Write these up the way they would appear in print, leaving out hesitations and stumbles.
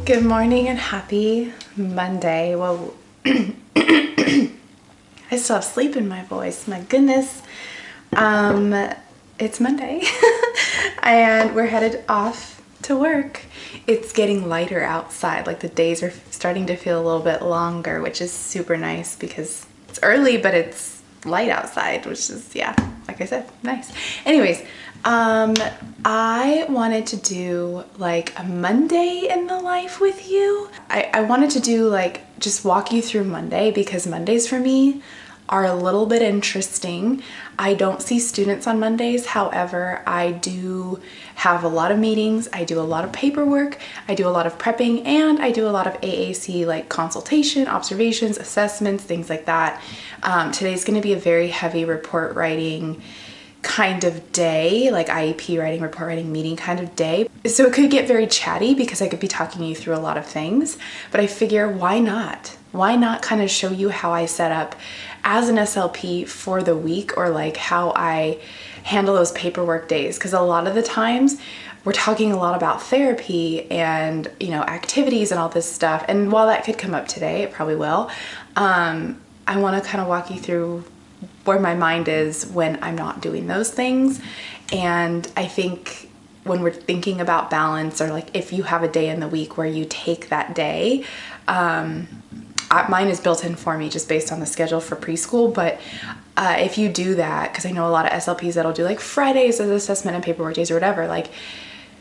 Good morning and happy Monday. Well, I still have sleep in my voice. My goodness. It's Monday and we're headed off to work. It's getting lighter outside. Like the days are starting to feel a little bit longer, which is super nice because it's early, but it's light outside, which is, yeah, like I said, nice. Anyways, I wanted to do like a Monday in the life with you. I wanted to do like just walk you through Monday because Mondays for me are a little bit interesting. I don't see students on Mondays. However, I do have a lot of meetings. I do a lot of paperwork. I do a lot of prepping, and I do a lot of AAC like consultation, observations, assessments, things like that. Today's going to be a very heavy report writing kind of day, like IEP writing, report writing, meeting kind of day. So it could get very chatty because I could be talking you through a lot of things, but I figure why not? Why not kind of show you how I set up as an SLP for the week, or like how I handle those paperwork days? Because a lot of the times we're talking a lot about therapy and, you know, activities and all this stuff. And while that could come up today, it probably will. I want to kind of walk you through where my mind is when I'm not doing those things. And I think when we're thinking about balance, or like if you have a day in the week where you take that day, mine is built in for me just based on the schedule for preschool. But if you do that, because I know a lot of SLPs that'll do like Fridays as assessment and paperwork days or whatever, like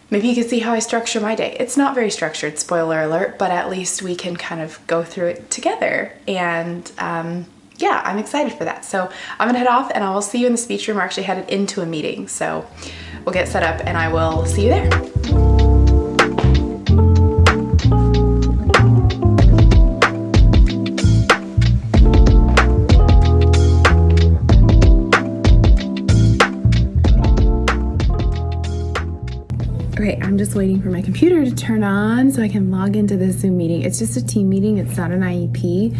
maybe you can see how I structure my day. It's not very structured, spoiler alert, but at least we can kind of go through it together. And yeah, I'm excited for that. So I'm gonna head off and I will see you in the speech room. We're actually headed into a meeting. So we'll get set up and I will see you there. Okay, I'm just waiting for my computer to turn on so I can log into this Zoom meeting. It's just a team meeting. It's not an IEP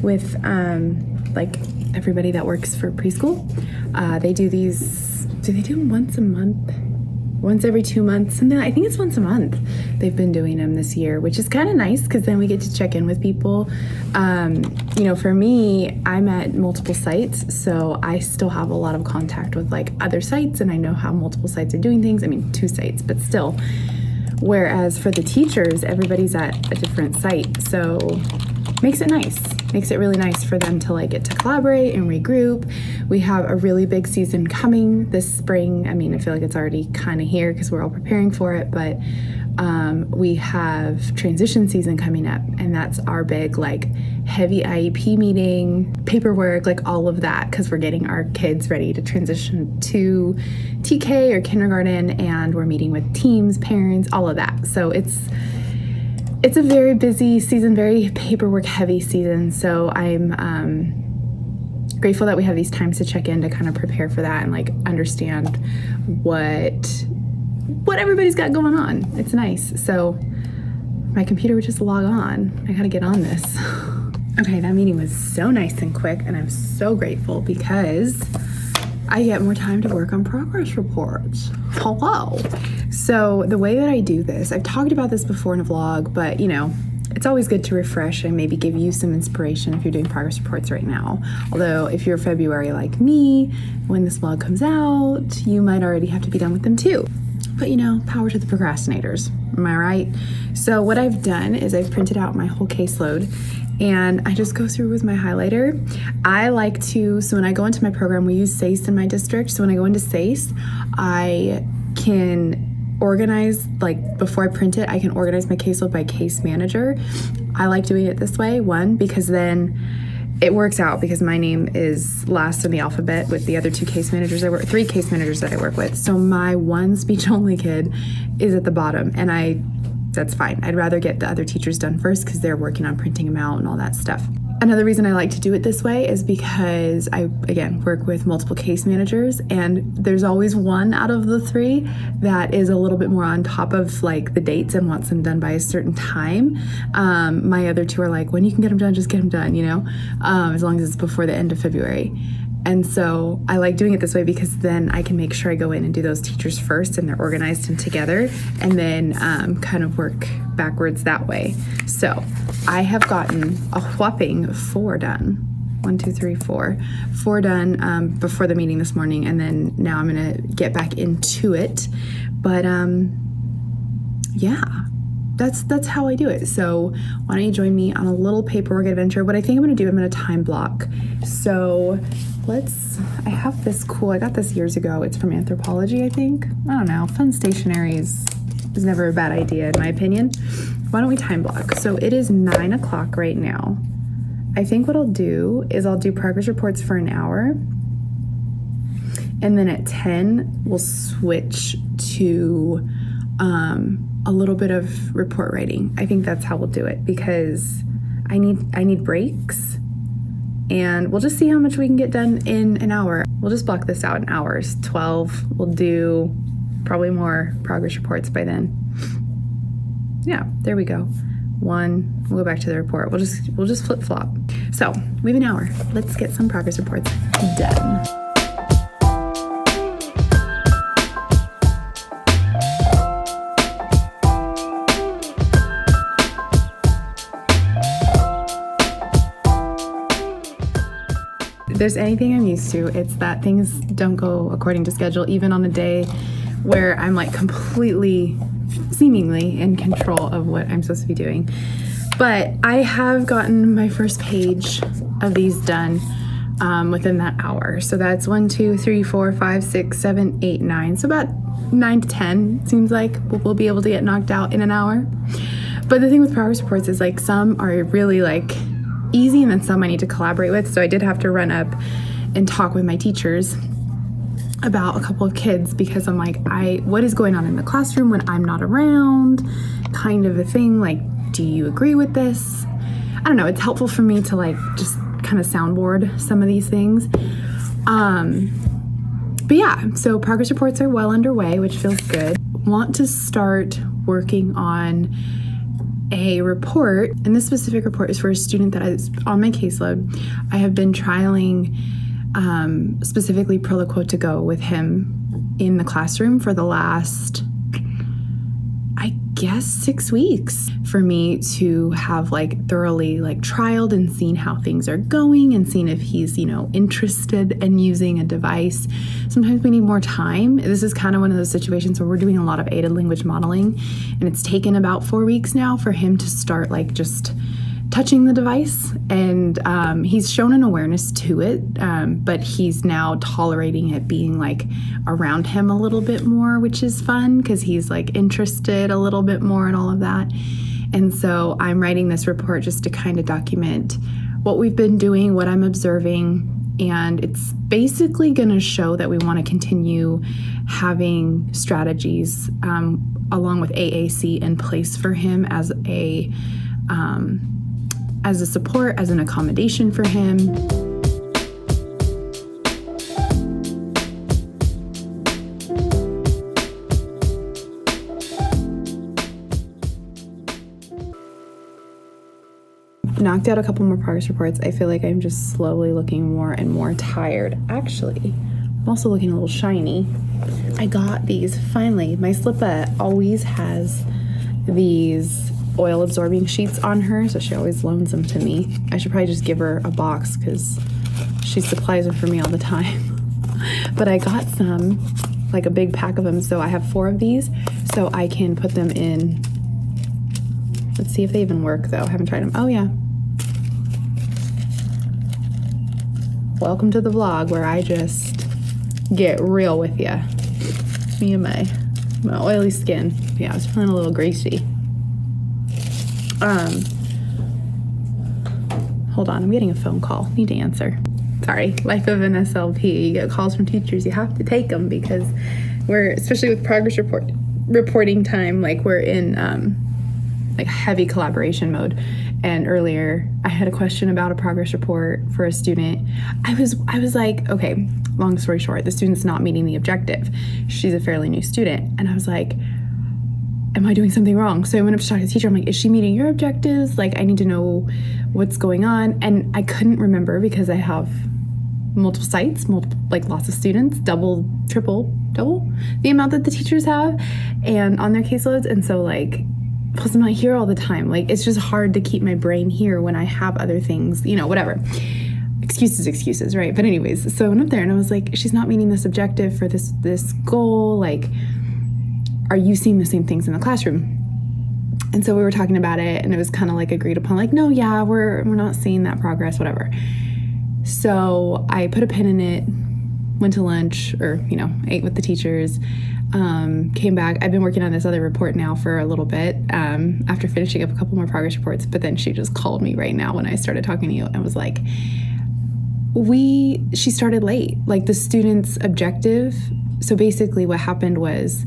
with like everybody that works for preschool. They do these, do they do them once a month? Once every 2 months? Something, I think it's once a month. They've been doing them this year, which is kind of nice because then we get to check in with people. You know, for me, I'm at multiple sites, so I still have a lot of contact with like other sites, and I know how multiple sites are doing things. I mean, 2 sites, but still. Whereas for the teachers, everybody's at a different site, so makes it nice. Makes it really nice for them to like get to collaborate and regroup. We have a really big season coming this spring. I mean, I feel like it's already kind of here because we're all preparing for it, but we have transition season coming up, and that's our big like heavy IEP meeting, paperwork, like all of that, because we're getting our kids ready to transition to TK or kindergarten, and we're meeting with teams, parents, all of that. So it's a very busy season, very paperwork heavy season. So I'm grateful that we have these times to check in to kind of prepare for that and like understand what everybody's got going on. It's nice. So my computer would just log on. I gotta get on this. Okay, that meeting was so nice and quick, and I'm so grateful because I get more time to work on progress reports. Hello. So the way that I do this, I've talked about this before in a vlog, but you know, it's always good to refresh and maybe give you some inspiration if you're doing progress reports right now. Although if you're February like me, when this vlog comes out, you might already have to be done with them too. But you know, power to the procrastinators, am I right? So what I've done is I've printed out my whole caseload, and I just go through with my highlighter. I like to, so when I go into my program, we use SACE in my district. So when I go into SACE, I can organize, like before I print it, I can organize my caseload by case manager. I like doing it this way, one, because then it works out because my name is last in the alphabet with the other 2 case managers 3 case managers that I work with. So my one speech only kid is at the bottom, and that's fine. I'd rather get the other teachers done first because they're working on printing them out and all that stuff. Another reason I like to do it this way is because I, again, work with multiple case managers, and there's always one out of the 3 that is a little bit more on top of like the dates and wants them done by a certain time. My other 2 are like, when you can get them done, just get them done, you know, as long as it's before the end of February. And so I like doing it this way because then I can make sure I go in and do those teachers first and they're organized and together, and then kind of work backwards that way. So I have gotten a whopping 4 done. 1, 2, 3, 4. 4 done before the meeting this morning, and then now I'm gonna get back into it. But yeah, that's how I do it. So why don't you join me on a little paperwork adventure? What I think I'm gonna do, I'm gonna time block. So I have this cool, I got this years ago. It's from Anthropology, I think. I don't know, fun stationery is never a bad idea in my opinion. Why don't we time block? So it is 9 o'clock right now. I think what I'll do is I'll do progress reports for an hour. And then at 10, we'll switch to a little bit of report writing. I think that's how we'll do it because I need breaks, and we'll just see how much we can get done in an hour. We'll just block this out in hours. 12, we'll do probably more progress reports by then. Yeah, there we go. 1, we'll go back to the report. We'll just flip flop. So we have an hour. Let's get some progress reports done. If there's anything I'm used to, it's that things don't go according to schedule, even on a day where I'm like completely, seemingly in control of what I'm supposed to be doing. But I have gotten my first page of these done within that hour. So that's 1, 2, 3, 4, 5, 6, 7, 8, 9. So about 9 to 10 seems like we'll be able to get knocked out in an hour. But the thing with progress reports is like some are really like easy and then some I need to collaborate with. So I did have to run up and talk with my teachers about a couple of kids because I'm like, what is going on in the classroom when I'm not around, kind of a thing. Like, do you agree with this? I don't know. It's helpful for me to like just kind of soundboard some of these things. But yeah, so progress reports are well underway, which feels good. Want to start working on a report, and this specific report is for a student that is on my caseload. I have been trialing specifically Proloquo to go with him in the classroom for the last, I guess, 6 weeks for me to have like thoroughly like trialed and seen how things are going and seen if he's, interested in using a device. Sometimes we need more time. This is kind of one of those situations where we're doing a lot of aided language modeling, and it's taken about 4 weeks now for him to start like just touching the device, and he's shown an awareness to it, but he's now tolerating it being like around him a little bit more, which is fun because he's like interested a little bit more in all of that. And so I'm writing this report just to kind of document what we've been doing, what I'm observing, and it's basically going to show that we want to continue having strategies along with AAC in place for him as a support, as an accommodation for him. Knocked out a couple more progress reports. I feel like I'm just slowly looking more and more tired. Actually, I'm also looking a little shiny. I got these finally. My Slippa always has these oil absorbing sheets on her, so she always loans them to me. I should probably just give her a box because she supplies them for me all the time. But I got some, like a big pack of them, so I have 4 of these so I can put them in. Let's see if they even work though. I haven't tried them. Oh yeah. Welcome to the vlog where I just get real with you. Me and my oily skin. Yeah, I was feeling a little greasy. Hold on, I'm getting a phone call. Need to answer. Sorry, life of an SLP. You get calls from teachers, you have to take them because we're, especially with progress reporting time, like we're in like heavy collaboration mode. And earlier I had a question about a progress report for a student. I was like, okay, long story short, the student's not meeting the objective. She's a fairly new student. And I was like, am I doing something wrong? So I went up to talk to the teacher. I'm like, is she meeting your objectives? Like, I need to know what's going on. And I couldn't remember because I have multiple sites, like lots of students, double the amount that the teachers have and on their caseloads. And so like, plus I'm not here all the time. Like, it's just hard to keep my brain here when I have other things, whatever. Excuses, right? But anyways, so I went up there and I was like, she's not meeting this objective for this goal. Like, are you seeing the same things in the classroom? And so we were talking about it, and it was kind of like agreed upon, like, no, yeah, we're not seeing that progress, whatever. So I put a pin in it, went to lunch, or, ate with the teachers, came back. I've been working on this other report now for a little bit, after finishing up a couple more progress reports, but then she just called me right now when I started talking to you and was like, she started late, like the student's objective. So basically what happened was,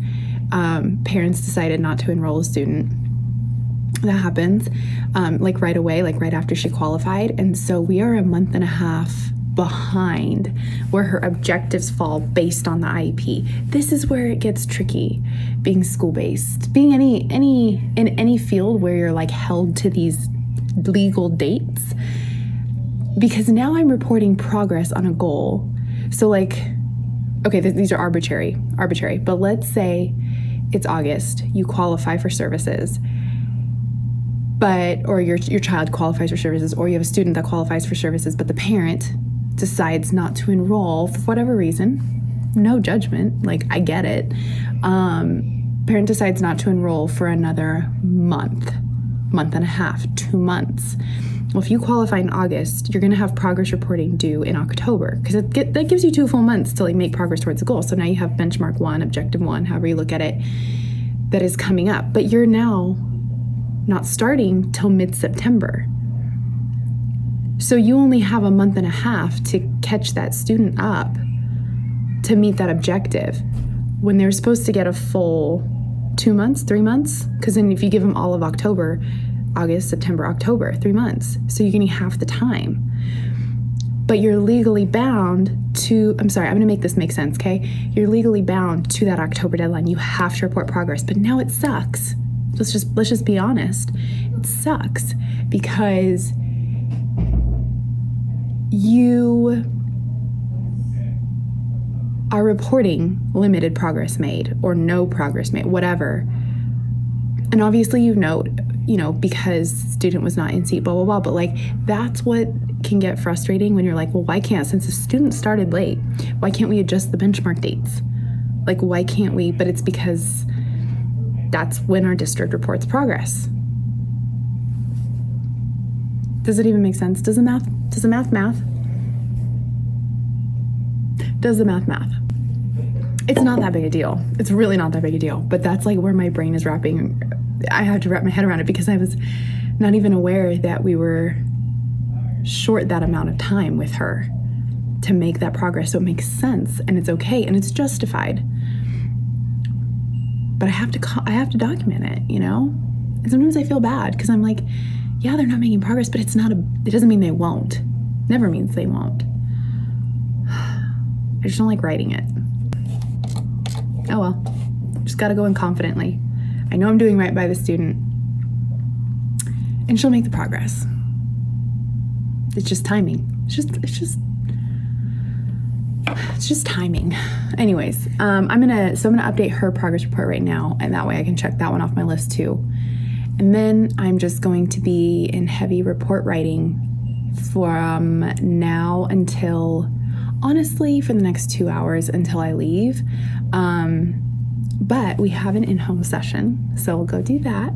parents decided not to enroll a student. That happens, like right away, like right after she qualified. And so we are a month and a half behind where her objectives fall based on the IEP. This is where it gets tricky, being school-based, being in any field where you're like held to these legal dates, because now I'm reporting progress on a goal. So like, okay, these are arbitrary, but let's say it's August, you qualify for services, or your child qualifies for services, or you have a student that qualifies for services, but the parent decides not to enroll for whatever reason. No judgment, like I get it. Parent decides not to enroll for another month and a half, 2 months. Well, if you qualify in August, you're going to have progress reporting due in October, because that gives you 2 full months to like make progress towards the goal. So now you have benchmark 1, objective 1, however you look at it, that is coming up. But you're now not starting till mid-September. So you only have a month and a half to catch that student up to meet that objective, when they're supposed to get a full 2 months, 3 months. Because then if you give them all of October, August, September, October, 3 months. So you're getting half the time. But you're legally bound to, I'm sorry, I'm gonna make this make sense, okay? You're legally bound to that October deadline. You have to report progress, but now it sucks. Let's just be honest. It sucks because you are reporting limited progress made or no progress made, whatever. And obviously you note, because student was not in seat, blah, blah, blah. But like, that's what can get frustrating when you're like, well, why can't, since the student started late, why can't we adjust the benchmark dates? Like, why can't we? But it's because that's when our district reports progress. Does it even make sense? Does the math? Does the math? It's not that big a deal. It's really not that big a deal. But that's like where my brain is wrapping. I had to wrap my head around it because I was not even aware that we were short that amount of time with her to make that progress. So it makes sense and it's okay and it's justified. But I have to document it, And sometimes I feel bad because I'm like, yeah, they're not making progress, but it doesn't mean they won't. Never means they won't. I just don't like writing it. Oh well, just gotta go in confidently. I know I'm doing right by the student and she'll make the progress. It's just timing. It's just timing. Anyways, I'm gonna update her progress report right now, and that way I can check that one off my list too. And then I'm just going to be in heavy report writing from now until, honestly, for the next 2 hours until I leave. But we have an in-home session, so we'll go do that.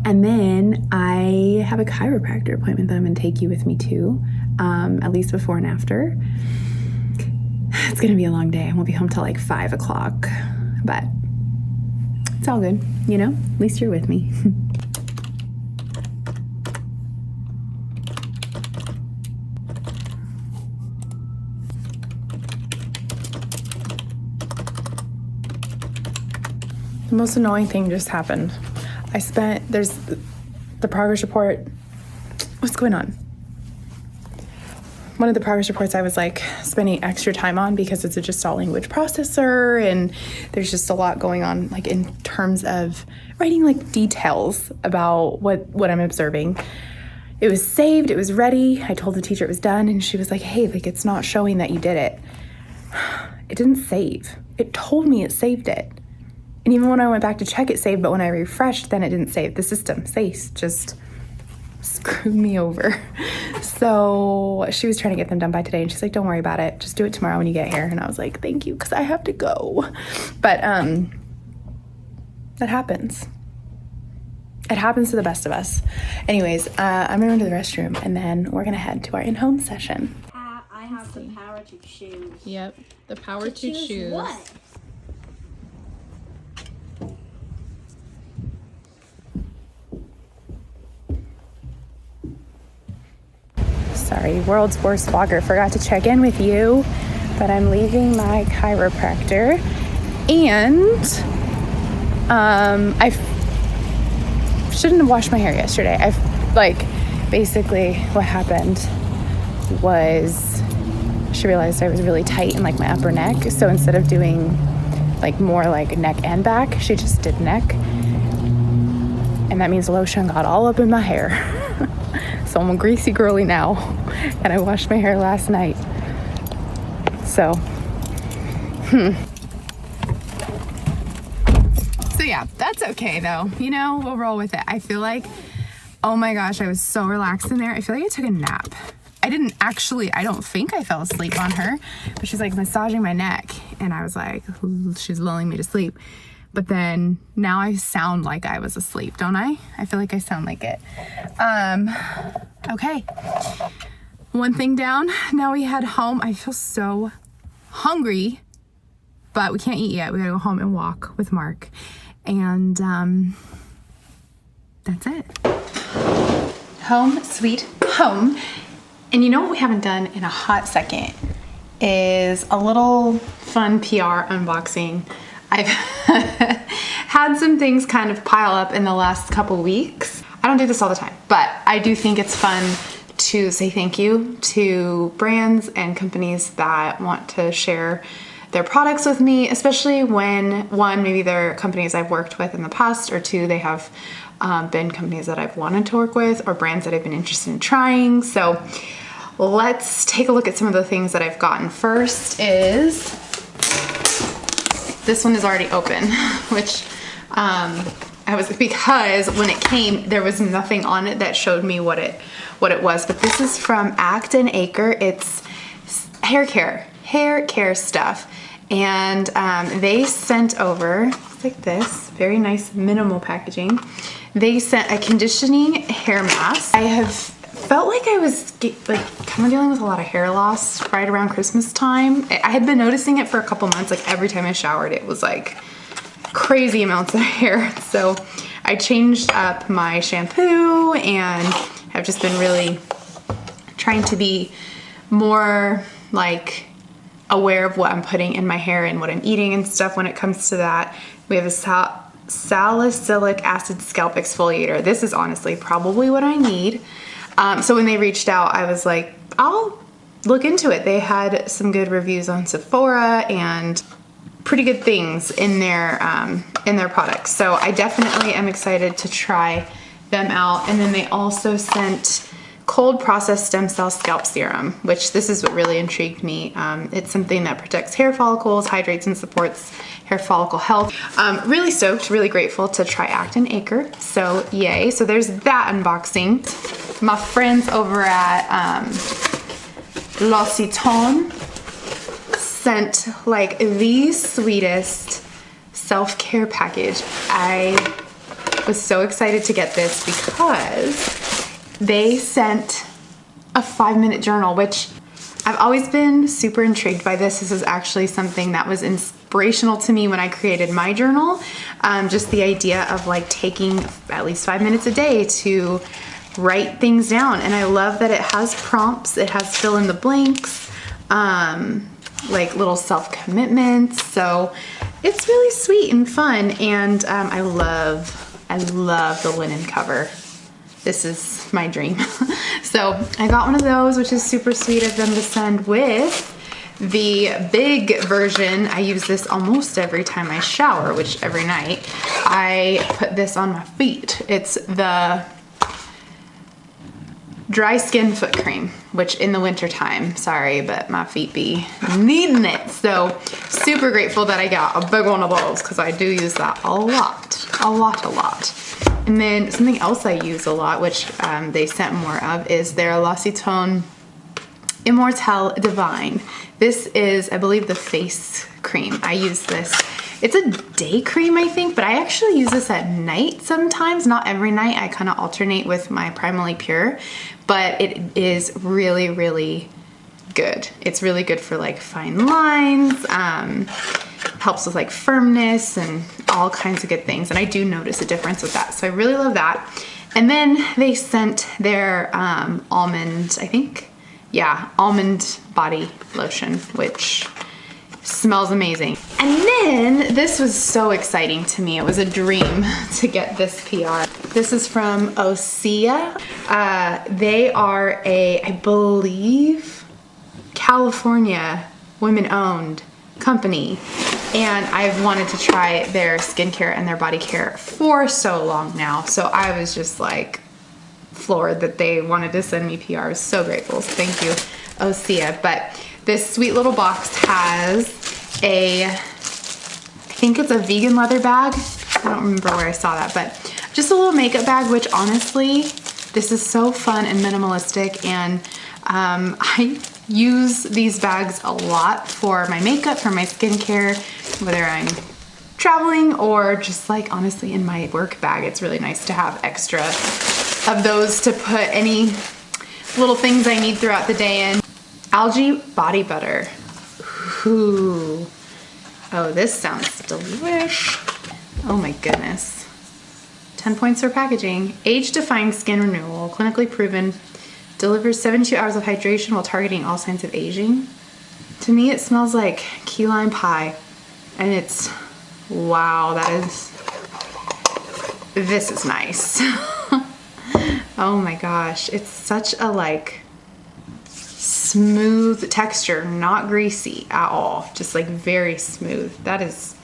And then I have a chiropractor appointment that I'm gonna take you with me to, at least before and after. It's gonna be a long day. I won't be home till like 5 o'clock, but it's all good, At least you're with me. The most annoying thing just happened. There's the progress report. What's going on? One of the progress reports I was like spending extra time on because it's a gestalt language processor and there's just a lot going on like in terms of writing like details about what I'm observing. it was saved, it was ready. I told the teacher it was done, and she was like, hey, like, it's not showing that you did it. It didn't save. It told me it saved it. And even when I went back to check, it saved, but when I refreshed, then it didn't save. The system, SACE, just screwed me over. So she was trying to get them done by today, and she's like, don't worry about it. Just do it tomorrow when you get here. And I was like, thank you, because I have to go. But that happens. It happens to the best of us. Anyways, I'm gonna run to the restroom, and then we're gonna head to our in-home session. I have the power to choose. Yep, the power to choose. What? Sorry, world's worst vlogger, forgot to check in with you, but I'm leaving my chiropractor, and I shouldn't have washed my hair yesterday. Basically what happened was she realized I was really tight in like my upper neck, so instead of doing like more like neck and back, she just did neck, and that means lotion got all up in my hair. So I'm a greasy girly now, and I washed my hair last night. So, So yeah, that's okay though. You know, we'll roll with it. I feel like, oh my gosh, I was so relaxed in there. I feel like I took a nap. I don't think I fell asleep on her, but she's like massaging my neck, and I was like, ooh, she's lulling me to sleep. But then now I sound like I was asleep, don't I? I feel like I sound like it. Okay. One thing down. Now we head home. I feel so hungry, but we can't eat yet. We gotta go home and walk with Mark. And that's it. Home sweet home. And you know what we haven't done in a hot second is a little fun PR unboxing. I've had some things kind of pile up in the last couple weeks. I don't do this all the time, but I do think it's fun to say thank you to brands and companies that want to share their products with me, especially when, one, maybe they're companies I've worked with in the past, or two, they have been companies that I've wanted to work with, or brands that I've been interested in trying. So let's take a look at some of the things that I've gotten. First is, this one is already open, which because when it came, there was nothing on it that showed me what it was. But this is from Act and Acre. It's hair care stuff, and they sent over like this very nice minimal packaging. They sent a conditioning hair mask. I have felt like I was kind of dealing with a lot of hair loss right around Christmas time. I had been noticing it for a couple months. Like every time I showered, it was like crazy amounts of hair. So I changed up my shampoo, and I've just been really trying to be more like aware of what I'm putting in my hair and what I'm eating and stuff when it comes to that. We have a salicylic acid scalp exfoliator. This is honestly probably what I need. So when they reached out, I was like, I'll look into it. They had some good reviews on Sephora and pretty good things in their products. So I definitely am excited to try them out. And then they also sent cold processed stem cell scalp serum, which this is what really intrigued me. It's something that protects hair follicles, hydrates and supports hair follicle health. Really stoked, really grateful to try Act and Acre. So yay. So there's that unboxing. My friends over at L'Occitane sent like the sweetest self-care package. I was so excited to get this because they sent a 5-minute journal, which I've always been super intrigued by this. This is actually something that was inspirational to me when I created my journal. Just the idea of like taking at least 5 minutes a day to write things down. And I love that it has prompts. It has fill in the blanks, like little self-commitments. So it's really sweet and fun. And I love the linen cover. This is my dream. So I got one of those, which is super sweet of them to send with the big version. I use this almost every time I shower, which every night I put this on my feet. It's the dry skin foot cream, which in the winter time, sorry, but my feet be needing it. So super grateful that I got a big one of those because I do use that a lot. And then something else I use a lot, which they sent more of, is their L'Occitane Immortelle Divine. This is, I believe, the face cream. I use this. It's a day cream, I think, but I actually use this at night sometimes, not every night. I kind of alternate with my Primally Pure, but it is really, really good. It's really good for like fine lines, helps with like firmness and all kinds of good things. And I do notice a difference with that. So I really love that. And then they sent their almond, I think, yeah, almond body lotion, which smells amazing. And then this was so exciting to me. It was a dream to get this PR. This is from Osea. They are a, I believe, California women-owned company. And I've wanted to try their skincare and their body care for so long now. So I was just like floored that they wanted to send me PR. I was so grateful. So thank you, Osea. But this sweet little box has a, I think it's a vegan leather bag. I don't remember where I saw that, but just a little makeup bag, which honestly, this is so fun and minimalistic. And I use these bags a lot for my makeup, for my skincare, whether I'm traveling or just like honestly in my work bag. It's really nice to have extra of those to put any little things I need throughout the day in. Algae body butter. Ooh. Oh, this sounds delish. Oh my goodness. 10 points for packaging. Age-defying skin renewal, clinically proven, delivers 72 hours of hydration while targeting all signs of aging. To me, it smells like key lime pie. And it's, wow, this is nice. Oh my gosh. It's such a like smooth texture, not greasy at all, just like very smooth. That is,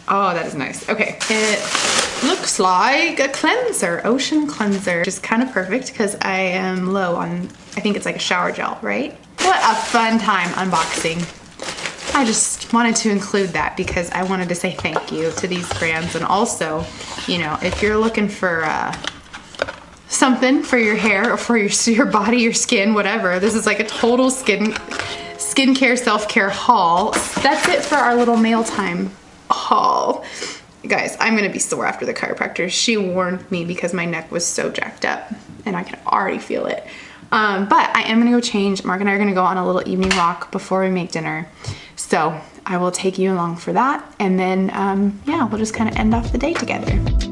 oh, that is nice. Okay, it looks like a cleanser, ocean cleanser, which is kind of perfect because I am low on, I think it's like a shower gel, right? What a fun time unboxing. I just wanted to include that because I wanted to say thank you to these brands. And also, you know, if you're looking for something for your hair or for your body, your skin, whatever. This is like a total skincare, self-care haul. That's it for our little mail time haul. Guys, I'm gonna be sore after the chiropractor. She warned me because my neck was so jacked up and I can already feel it. But I am gonna go change. Mark and I are gonna go on a little evening walk before we make dinner. So I will take you along for that. And then, yeah, we'll just kind of end off the day together.